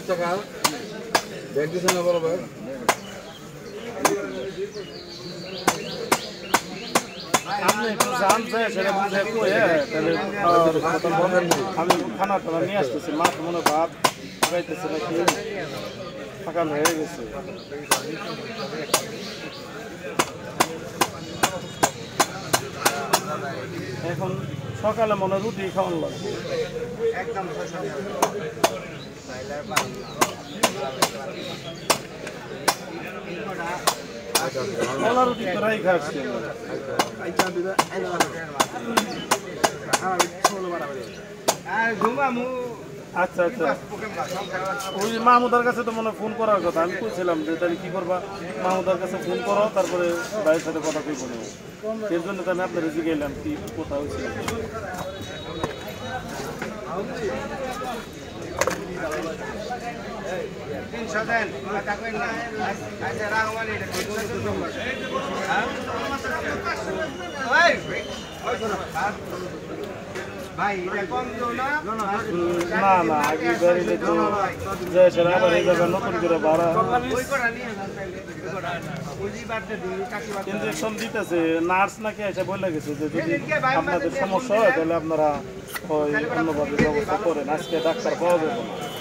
টাকা ব্যাগ দিছে না বরাবর আপনি একটু জানছে সেটা বুঝে কয়ে তাহলে আমি খানা টানা নিয়ে আসতেছি মা তো মনে ভাত খাইতেছে নাকি সকাল হয়ে গেছে এখন সকালে মনে রুটি খাওয়ানো লাগবে একদম কলা রুটি করাই খাচ্ছি আচ্ছা আচ্ছা ওই মাহমুদার কাছে তো মনে ফোন করার কথা আমি বলছিলাম যে তাহলে কি করবা মাহমুদার কাছে ফোন করো তারপরে ভাইয়ের সাথে কথা কই বলবো এর জন্য তো আমি আপনার জিজ্ঞাসলাম কি কোথাও হয়েছিল না না আগে গাড়িতে তো যাই আবার এই জায়গায় নতুন করে ভাড়া ইঞ্জেকশন দিতেছে নার্স নাকি এসে বলে গেছে যে যদি আপনাদের সমস্যা হয় তাহলে আপনারা ওই অন্যভাবে ব্যবস্থা করেন আজকে ডাক্তার পাওয়া যাবে না